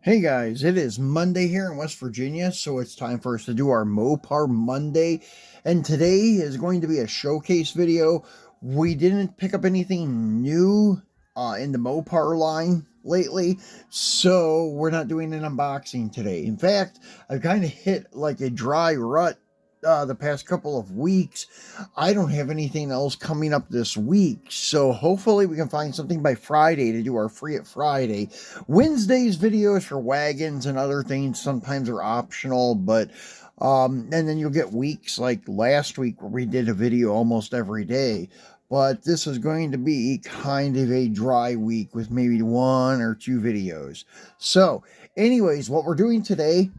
Hey guys, it is Monday here in West Virginia, so it's time for us to do our Mopar Monday. And today is going to be a showcase video. We didn't pick up anything new in the Mopar line lately, so we're not doing an unboxing today. In fact, I've kind of hit like a dry rut the past couple of weeks. I don't have anything else coming up this week, so hopefully we can find something by Friday to do our Free It Friday. Wednesday's videos for wagons and other things sometimes are optional, but and then you'll get weeks like last week where we did a video almost every day. But this is going to be kind of a dry week with maybe one or two videos. So, anyways, what we're doing today,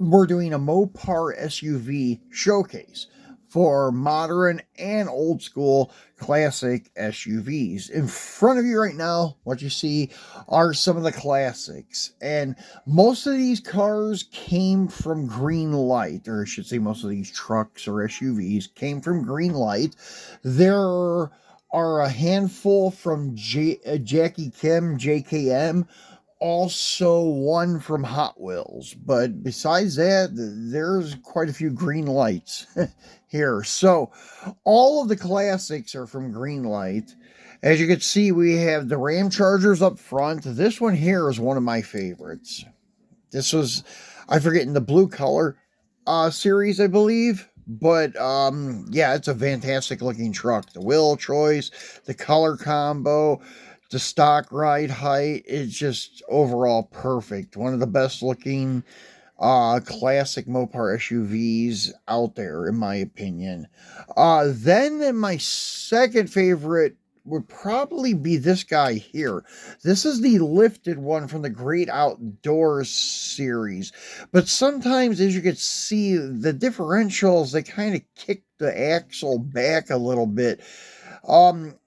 we're doing a Mopar SUV showcase for modern and old school classic SUVs. In front of you right now, what you see are some of the classics. And most of these cars came from Greenlight, or I should say most of these trucks or SUVs came from Greenlight. There are a handful from JKM, also one from Hot Wheels, but besides that, there's quite a few green lights here. So all of the classics are from Greenlight. As you can see, we have the Ram Chargers up front. This one here is one of my favorites. This was, I forget, in the blue color series, I believe. But yeah, it's a fantastic looking truck. The wheel choice, the color combo, the stock ride height, it's just overall perfect. One of the best looking classic Mopar SUVs out there, in my opinion. Then my second favorite would probably be this guy here. This is the lifted one from the Great Outdoors series. But sometimes, as you can see, the differentials, they kind of kick the axle back a little bit.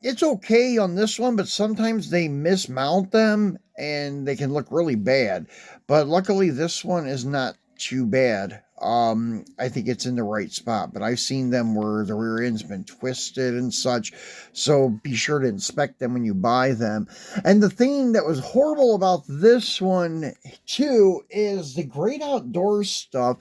It's okay on this one, but sometimes they mismount them and they can look really bad. But luckily, this one is not too bad. I think it's in the right spot, but I've seen them where the rear end's been twisted and such. So be sure to inspect them when you buy them. And the thing that was horrible about this one too is the Great Outdoors stuff.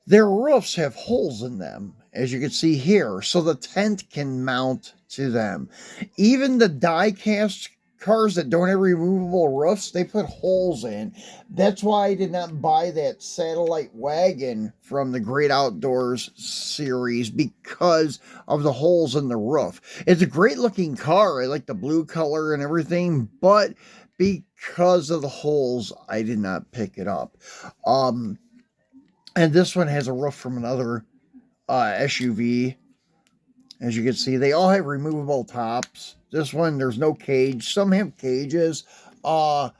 Their roofs have holes in them, as you can see here, so the tent can mount to them. Even the die-cast cars that don't have removable roofs, they put holes in. That's why I did not buy that satellite wagon from the Great Outdoors series, because of the holes in the roof. It's a great looking car. I like the blue color and everything, but because of the holes, I did not pick it up. And this one has a roof from another SUV. As you can see, they all have removable tops. This one, there's no cage. Some have cages. Let's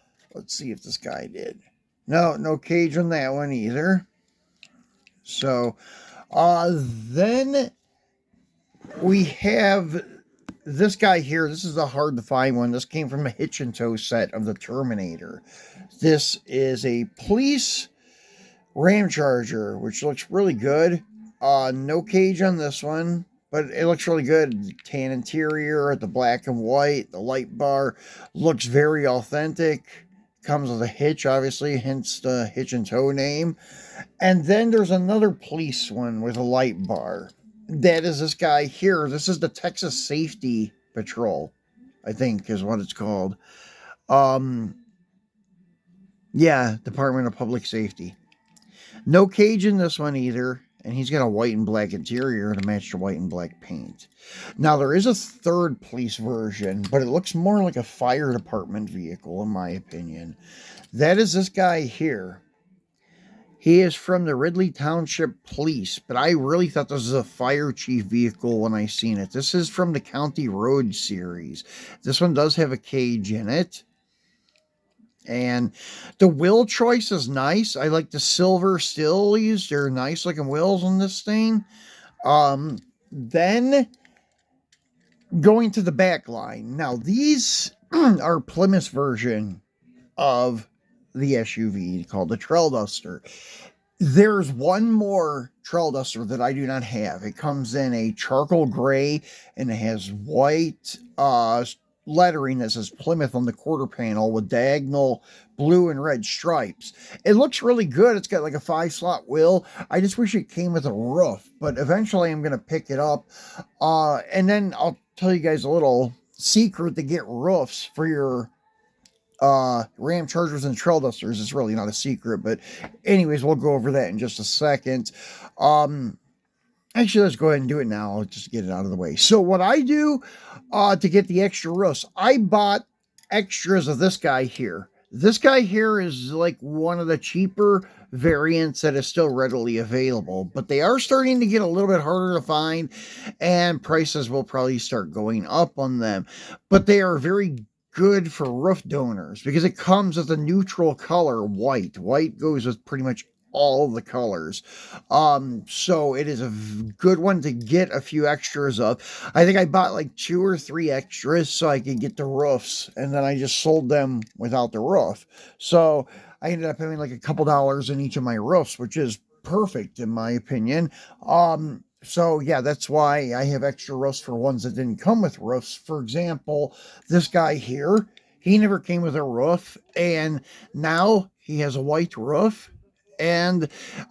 see if this guy did. No cage on that one either. So, then we have this guy here. This is a hard to find one. This came from a hitch and tow set of the Terminator. This is a police Ram Charger, which looks really good. No cage on this one, but it looks really good. Tan interior, the black and white, the light bar looks very authentic. Comes with a hitch, obviously, hence the hitch and tow name. And then there's another police one with a light bar. That is this guy here. This is the Texas Safety Patrol, I think is what it's called. Yeah, Department of Public Safety. No cage in this one either, and he's got a white and black interior to match the white and black paint. Now, there is a third police version, but it looks more like a fire department vehicle, in my opinion. That is this guy here. He is from the Ridley Township Police, but I really thought this was a fire chief vehicle when I seen it. This is from the County Road series. This one does have a cage in it. And the wheel choice is nice. I like the silver stillies. They're nice looking wheels on this thing. Then going to the back line. Now, these are Plymouth's version of the SUV called the Trail Duster. There's one more Trail Duster that I do not have. It comes in a charcoal gray and it has white lettering that says Plymouth on the quarter panel with diagonal blue and red stripes. It looks really good. It's got like a 5-slot wheel. I just wish it came with a roof, but eventually I'm going to pick it up. And then I'll tell you guys a little secret to get roofs for your Ram Chargers and Trail Dusters. It's really not a secret, but anyways, we'll go over that in just a second. Actually, let's go ahead and do it now. I'll just get it out of the way. So what I do to get the extra roofs, I bought extras of this guy here. This guy here is like one of the cheaper variants that is still readily available, but they are starting to get a little bit harder to find, and prices will probably start going up on them. But they are very good for roof donors because it comes with a neutral color, white. White goes with pretty much all the colors. So it is a good one to get a few extras of. I think I bought like 2 or 3 extras so I could get the roofs, and then I just sold them without the roof. So I ended up having like a couple dollars in each of my roofs, which is perfect in my opinion. So yeah, that's why I have extra roofs for ones that didn't come with roofs. For example, this guy here, he never came with a roof, and now he has a white roof. And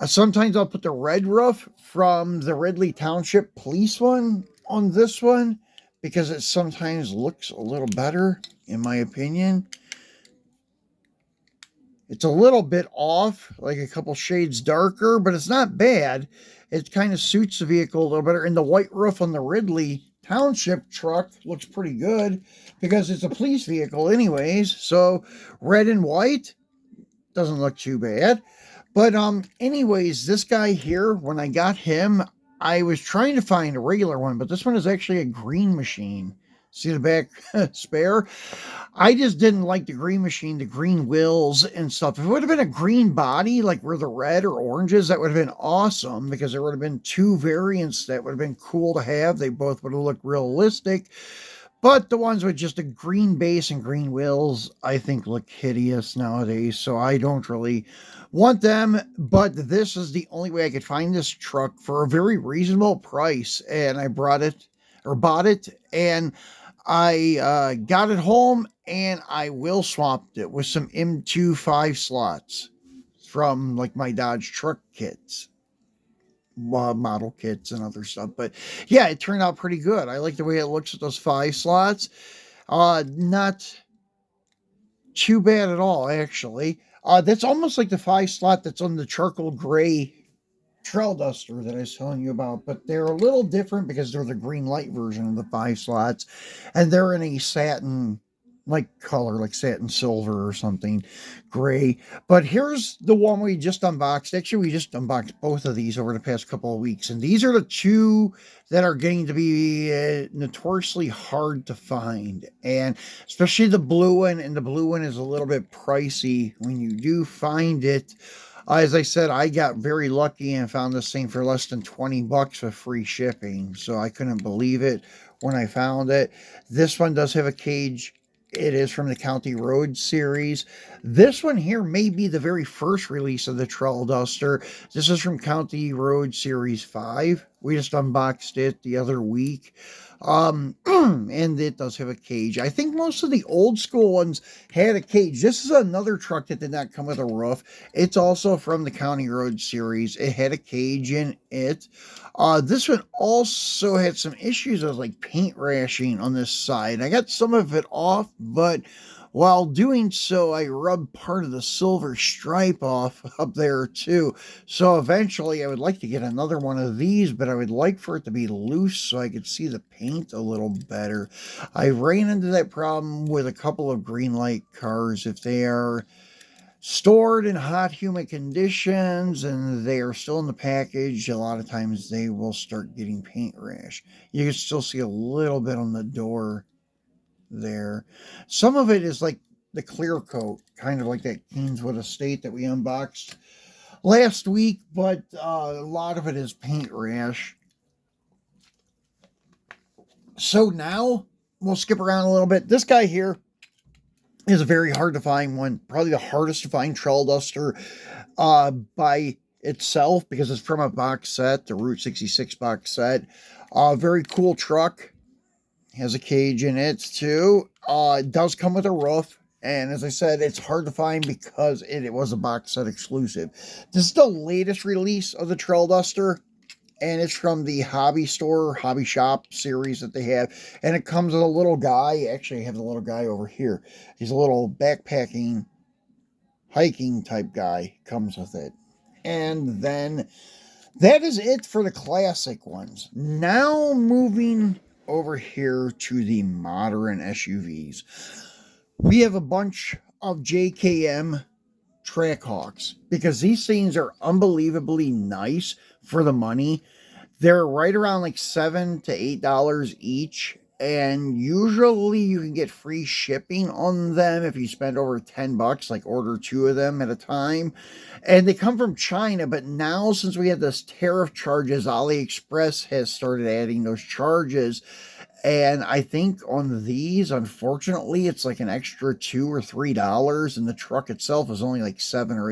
sometimes I'll put the red roof from the Ridley Township Police one on this one because it sometimes looks a little better, in my opinion. It's a little bit off, like a couple shades darker, but it's not bad. It kind of suits the vehicle a little better. And the white roof on the Ridley Township truck looks pretty good because it's a police vehicle anyways. So red and white doesn't look too bad. But anyways, this guy here, when I got him, I was trying to find a regular one, but this one is actually a green machine. See the back spare? I just didn't like the green machine, the green wheels and stuff. If it would have been a green body, like where the red or oranges, that would have been awesome because there would have been 2 variants that would have been cool to have. They both would have looked realistic. But the ones with just a green base and green wheels, I think look hideous nowadays. So I don't really want them. But this is the only way I could find this truck for a very reasonable price. And I bought it, and I got it home, and I will swapped it with some M2 5 slots from like my Dodge truck kits. Model kits and other stuff, but yeah, it turned out pretty good. I like the way it looks with those 5 slots. Not too bad at all, actually. That's almost like the 5 slot that's on the charcoal gray trail duster that I was telling you about, but they're a little different because they're the Greenlight version of the 5 slots, and they're in a satin like color, like satin silver or something, gray. But here's the one we just unboxed. Actually, we just unboxed both of these over the past couple of weeks, and these are the 2 that are getting to be notoriously hard to find, and especially the blue one. And the blue one is a little bit pricey when you do find it. As I said, I got very lucky and found this thing for less than $20 with free shipping, so I couldn't believe it when I found it. This one does have a cage. It is from the County Road series. This one here may be the very first release of the Trail Duster. This is from County Road Series 5. We just unboxed it the other week. And it does have a cage. I think most of the old school ones had a cage. This is another truck that did not come with a roof. It's also from the County Road series. It had a cage in it. This one also had some issues with like paint rashing on this side. I got some of it off, but while doing so, I rubbed part of the silver stripe off up there too. So eventually I would like to get another one of these, but I would like for it to be loose so I could see the paint a little better. I ran into that problem with a couple of Greenlight cars. If they are stored in hot, humid conditions and they are still in the package, a lot of times they will start getting paint rash. You can still see a little bit on the door there. Some of it is like the clear coat, kind of like that Kingswood Estate that we unboxed last week, but a lot of it is paint rash. So now we'll skip around a little bit. This guy here is a very hard to find one, probably the hardest to find trail duster by itself because it's from a box set, the Route 66 box set. Very cool truck. Has a cage in it too. It does come with a roof. And as I said, it's hard to find because it was a box set exclusive. This is the latest release of the Trail Duster, and it's from the Hobby Store, Hobby Shop series that they have. And it comes with a little guy. Actually, I have the little guy over here. He's a little backpacking, hiking type guy. Comes with it. And then that is it for the classic ones. Now moving over here to the modern SUVs. We have a bunch of JKM Trackhawks because these things are unbelievably nice for the money. They're right around like $7 to $8 each, and usually you can get free shipping on them if you spend over $10, like order 2 of them at a time. And they come from China, but now since we have this tariff charges, AliExpress has started adding those charges. And I think on these, unfortunately, it's like an extra $2 or $3, and the truck itself is only like $7 or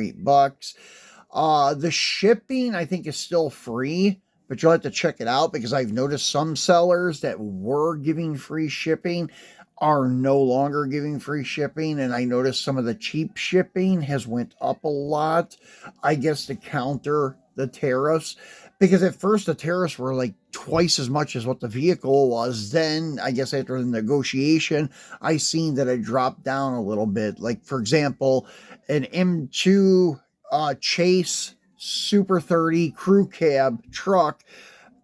$8. The shipping, I think, is still free, but you'll have to check it out because I've noticed some sellers that were giving free shipping are no longer giving free shipping, and I noticed some of the cheap shipping has went up a lot, I guess, to counter the tariffs. Because at first the tariffs were like twice as much as what the vehicle was. Then I guess after the negotiation, I seen that it dropped down a little bit. Like, for example, an M2 Chase Super 30 crew cab truck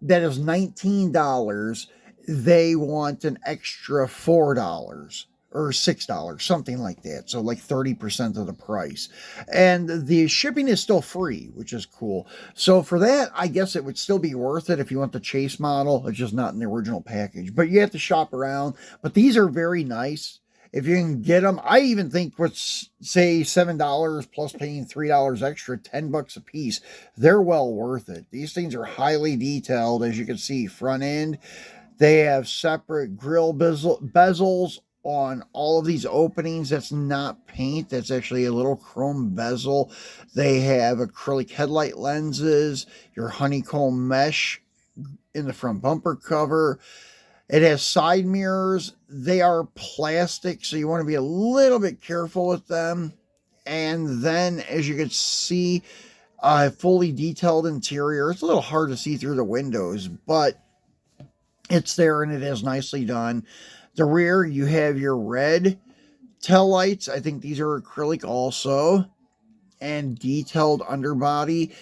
that is $19. They want an extra $4 or $6, something like that. So like 30% of the price. And the shipping is still free, which is cool. So for that, I guess it would still be worth it if you want the Chase model. It's just not in the original package. But you have to shop around. But these are very nice. If you can get them, I even think what's, say, $7 plus paying $3 extra, $10 a piece, they're well worth it. These things are highly detailed, as you can see, front end. They have separate grill bezels on all of these openings. That's not paint. That's actually a little chrome bezel. They have acrylic headlight lenses, your honeycomb mesh in the front bumper cover. It has side mirrors. They are plastic, so you want to be a little bit careful with them. And then, as you can see, a fully detailed interior. It's a little hard to see through the windows, but it's there and it is nicely done. The rear, you have your red tail lights. I think these are acrylic also. And detailed underbody.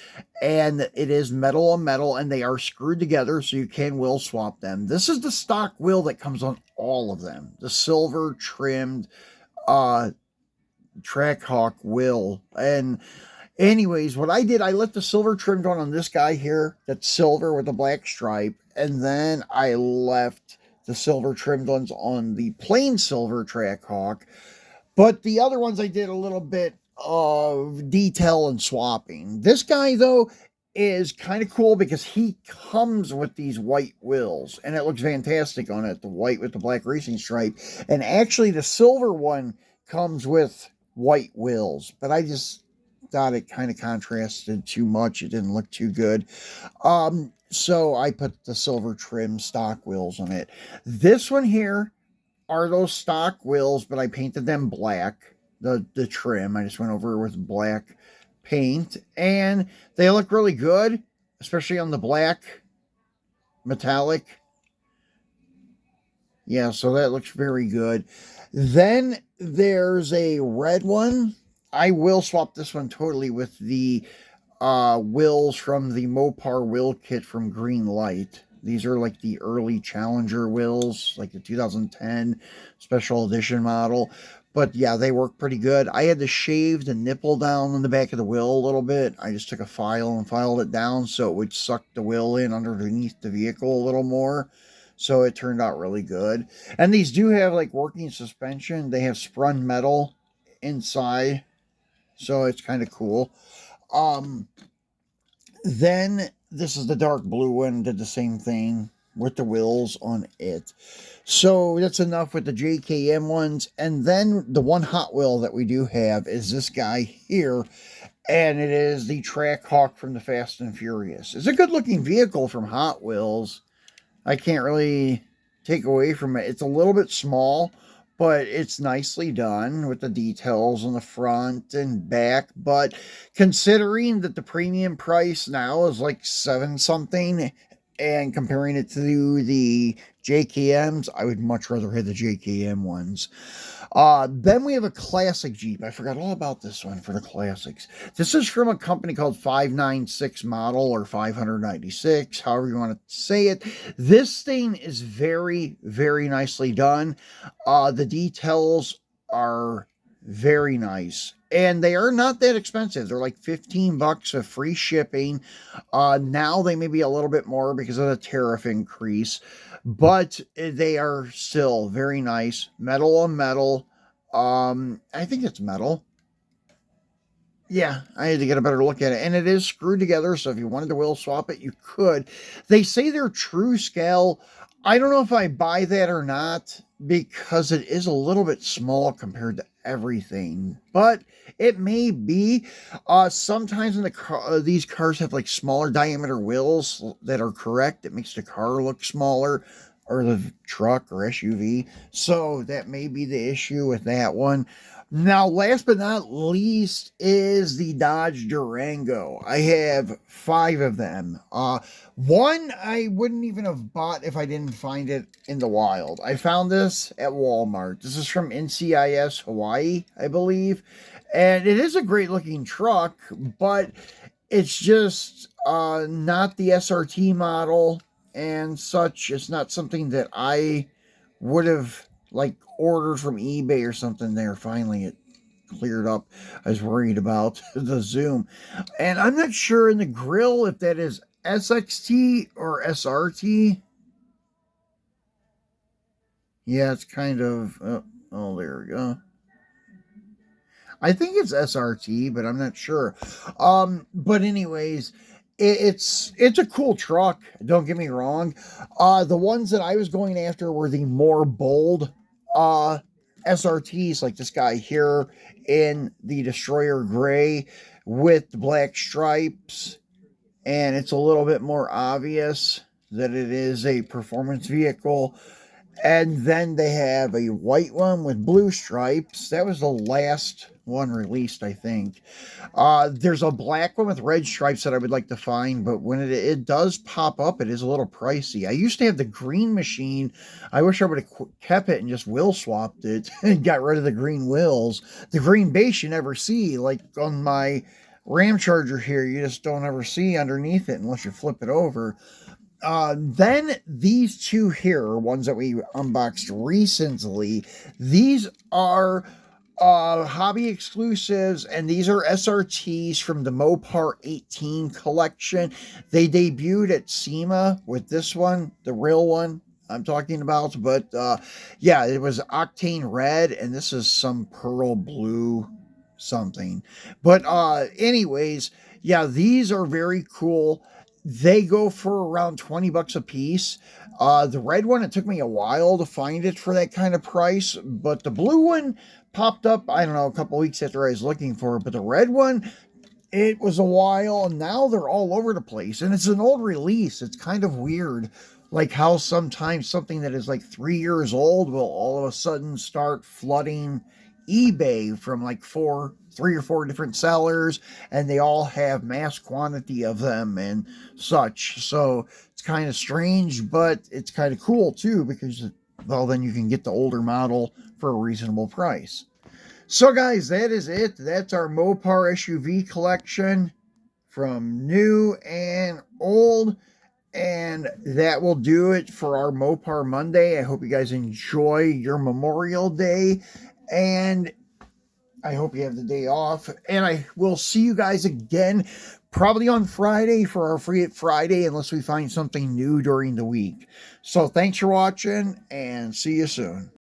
And it is metal on metal, and they are screwed together so you can wheel swap them. This is the stock wheel that comes on all of them. The silver trimmed Trackhawk wheel. And anyways, what I did, I left the silver trimmed one on this guy here. That's silver with a black stripe. And then I left the silver trimmed ones on the plain silver Trackhawk. But the other ones I did a little bit of detail and swapping. This guy, though, is kind of cool because he comes with these white wheels, and it looks fantastic on it, the white with the black racing stripe. And actually, the silver one comes with white wheels, but I just thought it kind of contrasted too much. It didn't look too good. So I put the silver trim stock wheels on it. This one here are those stock wheels, but I painted them black, the trim. I just went over with black paint, and they look really good, especially on the black metallic. Yeah, so that looks very good. Then there's a red one. I will swap this one totally with the wheels from the Mopar wheel kit from Greenlight. These are like the early Challenger wheels, like the 2010 special edition model. But yeah, they work pretty good. I had to shave the nipple down on the back of the wheel a little bit. I just took a file and filed it down so it would suck the wheel in underneath the vehicle a little more. So it turned out really good. And these do have like working suspension. They have sprung metal inside. So it's kind of cool. Then this is the dark blue one, did the same thing with the wheels on it. So that's enough with the JKM ones. And then the one Hot Wheel that we do have is this guy here. And it is the Trackhawk from the Fast and Furious. It's a good looking vehicle from Hot Wheels. I can't really take away from it. It's a little bit small, but it's nicely done with the details on the front and back. But considering that the premium price now is like seven something, and comparing it to the JKMs, I would much rather have the JKM ones. Then we have a classic Jeep. I forgot all about this one for the classics. This is from a company called 596 Model or 596, however you want to say it. This thing is very, very nicely done. The details are very nice. And they are not that expensive. They're like 15 bucks of free shipping. Now they may be a little bit more because of the tariff increase, but they are still very nice. Metal on metal. I think it's metal. Yeah, I had to get a better look at it. And it is screwed together, so if you wanted to wheel swap it, you could. They say they're true scale. I don't know if I buy that or not because it is a little bit small compared to everything, but it may be. Sometimes in the car, these cars have like smaller diameter wheels that are correct. It makes the car look smaller, or the truck or SUV. So that may be the issue with that one. Now, last but not least is the Dodge Durango. I have 5 of them. One I wouldn't even have bought if I didn't find it in the wild. I found this at Walmart. This is from NCIS Hawaii, I believe. And it is a great looking truck, but it's just not the SRT model and such. It's not something that I would have like ordered from eBay or something. There, finally it cleared up. I was worried about the zoom, and I'm not sure in the grill if that is SXT or SRT. Yeah, it's kind of oh, there we go. I think it's SRT, but I'm not sure. But anyways, it's a cool truck. Don't get me wrong. The ones that I was going after were the more bold SRTs, like this guy here in the Destroyer Gray with the black stripes, and it's a little bit more obvious that it is a performance vehicle. And then they have a white one with blue stripes. That was the last one released, I think. There's a black one with red stripes that I would like to find, but when it does pop up, it is a little pricey. I used to have the green machine. I wish I would have kept it and just wheel swapped it and got rid of the green wheels. The green base you never see, like on my Ram Charger here, you just don't ever see underneath it unless you flip it over. Then these two here, ones that we unboxed recently, these are hobby exclusives, and these are SRTs from the Mopar 18 collection. They debuted at SEMA with this one, the real one I'm talking about, but yeah, it was Octane Red, and this is some Pearl Blue something. But anyways, yeah, these are very cool. They go for around 20 bucks a piece. The red one, it took me a while to find it for that kind of price, but the blue one popped up, I don't know, a couple weeks after I was looking for it. But the red one, it was a while, and now they're all over the place. And it's an old release. It's kind of weird, like how sometimes something that is like 3 years old will all of a sudden start flooding eBay from like 3 or 4 different sellers, and they all have mass quantity of them and such. So it's kind of strange, but it's kind of cool too, because, well, then you can get the older model for a reasonable price. So guys, that is it. That's our Mopar SUV collection from new and old. And that will do it for our Mopar Monday. I hope you guys enjoy your Memorial Day, and I hope you have the day off. And I will see you guys again probably on Friday for our Free It Friday, unless we find something new during the week. So thanks for watching, and see you soon.